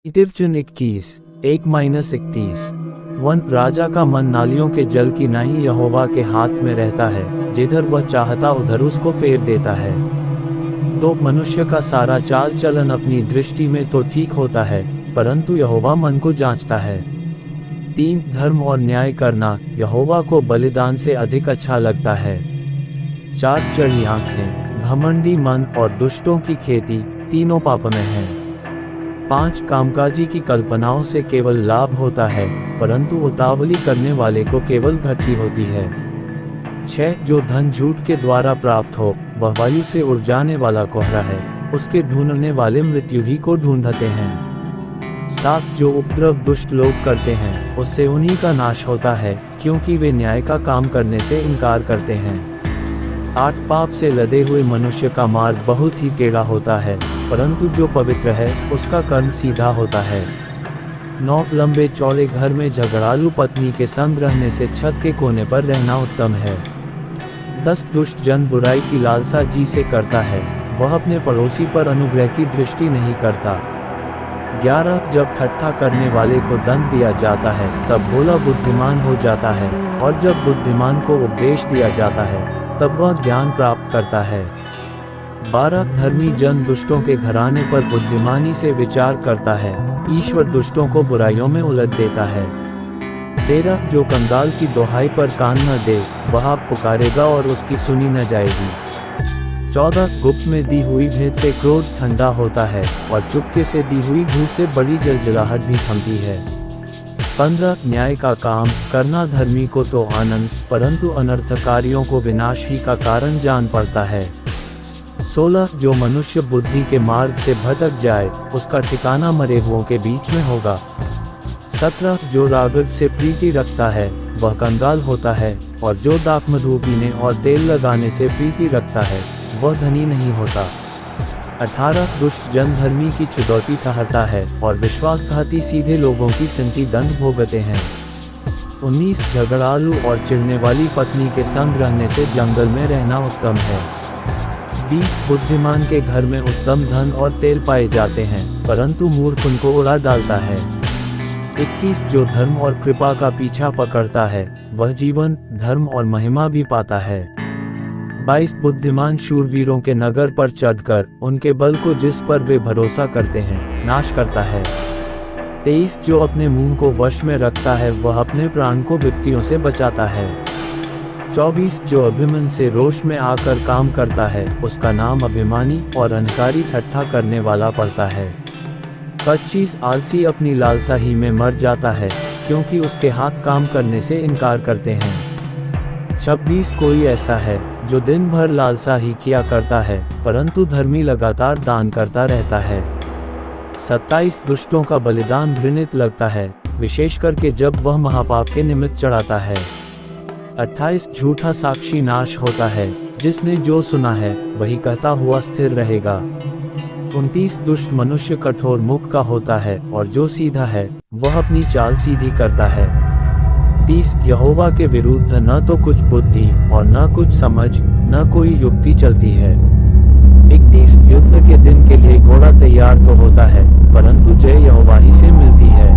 तिरचुन 21, 1-31। One राजा का मन नालियों के जल की नाई यहोवा के हाथ में रहता है, जिधर वह चाहता उधर उसको फेर देता है। तो मनुष्य का सारा चाल चलन अपनी दृष्टि में तो ठीक होता है, परंतु यहोवा मन को जांचता है। 3 धर्म और न्याय करना यहोवा को बलिदान से अधिक अच्छा लगता है। 4 चढ़ी आंखें, घमंडी मन और दुष्टों की खेती तीनों पाप में हैं। 5 कामकाजी की कल्पनाओं से केवल लाभ होता है, परंतु उतावली करने वाले को केवल घटी होती है। 6 जो धन झूठ के द्वारा प्राप्त हो वह वायु से उड़ जाने वाला कोहरा है, उसके ढूंढने वाले मृत्यु ही को ढूंढते हैं। 7 जो उपद्रव दुष्ट लोग करते हैं उससे उन्हीं का नाश होता है, क्योंकि वे न्याय का काम करने से इनकार करते हैं। 8 पाप से लदे हुए मनुष्य का मार्ग बहुत ही टेढ़ा होता है, परंतु जो पवित्र है उसका कर्म सीधा होता है। 9 लंबे चौड़े घर में झगड़ालू पत्नी के संग रहने से छत के कोने पर रहना उत्तम है। 10 दुष्ट जन बुराई की लालसा जी से करता है, वह अपने पड़ोसी पर अनुग्रह की दृष्टि नहीं करता। 11 जब ठट्ठा करने वाले को दंड दिया जाता है तब भोला बुद्धिमान हो जाता है, और जब बुद्धिमान को उपदेश दिया जाता है तब वह ज्ञान प्राप्त करता है। 12 धर्मी जन दुष्टों के घराने पर बुद्धिमानी से विचार करता है, ईश्वर दुष्टों को बुराइयों में उलट देता है। 13 जो कंगाल की दोहाई पर कान न दे वह आप पुकारेगा और उसकी सुनी न जाएगी। 14 गुप्त में दी हुई भेंट से क्रोध ठंडा होता है, और चुपके से दी हुई घूस से बड़ी जलजलाहट भी थमती है। 15 न्याय का काम करना धर्मी को तो आनंद, परंतु अनर्थकारियों को विनाश ही का कारण जान पड़ता है। 16 जो मनुष्य बुद्धि के मार्ग से भटक जाए उसका ठिकाना मरे हुओं के बीच में होगा। 17 जो रागड़ से प्रीति रखता है वह कंगाल होता है, और जो दाखमधु पीने और तेल लगाने से प्रीति रखता है वह धनी नहीं होता। 18 दुष्ट जन धर्मी की चुदौती ठहरता है, और विश्वासघाती सीधे लोगों की संति दंड भोगते हैं। 19 झगड़ालू और चिढ़ने वाली पत्नी के संग रहने से जंगल में रहना उत्तम है। 20 बुद्धिमान के घर में उत्तम धन और तेल पाए जाते हैं, परंतु मूर्ख उनको उड़ा डालता है। 21 जो धर्म और कृपा का पीछा पकड़ता है वह जीवन, धर्म और महिमा भी पाता है। 22 बुद्धिमान शूरवीरों के नगर पर चढ़कर उनके बल को जिस पर वे भरोसा करते हैं नाश करता है। 23 जो अपने मुंह को वश में रखता है वह अपने प्राण को विपत्तियों से बचाता है। 24 जो अभिमान से रोष में आकर काम करता है उसका नाम अभिमानी और अहंकारी ठट्ठा करने वाला पड़ता है। 25 आलसी अपनी लालसा ही में मर जाता है, क्योंकि उसके हाथ काम करने से इनकार करते हैं। 26 कोई ऐसा है जो दिन भर लालसा ही किया करता है, परंतु धर्मी लगातार दान करता रहता है। 27 दुष्टों का बलिदान घृणित लगता है, विशेष करके जब वह महापाप के निमित्त चढ़ाता है। 28 झूठा साक्षी नाश होता है, जिसने जो सुना है वही कहता हुआ स्थिर रहेगा। 29 दुष्ट मनुष्य कठोर मुख का होता है, और जो सीधा है वह अपनी चाल सीधी करता है। 30 यहोवा के विरुद्ध न तो कुछ बुद्धि और न कुछ समझ, न कोई युक्ति चलती है। 31 युद्ध के दिन के लिए घोड़ा तैयार तो होता है, परंतु जय यहोवा ही से मिलती है।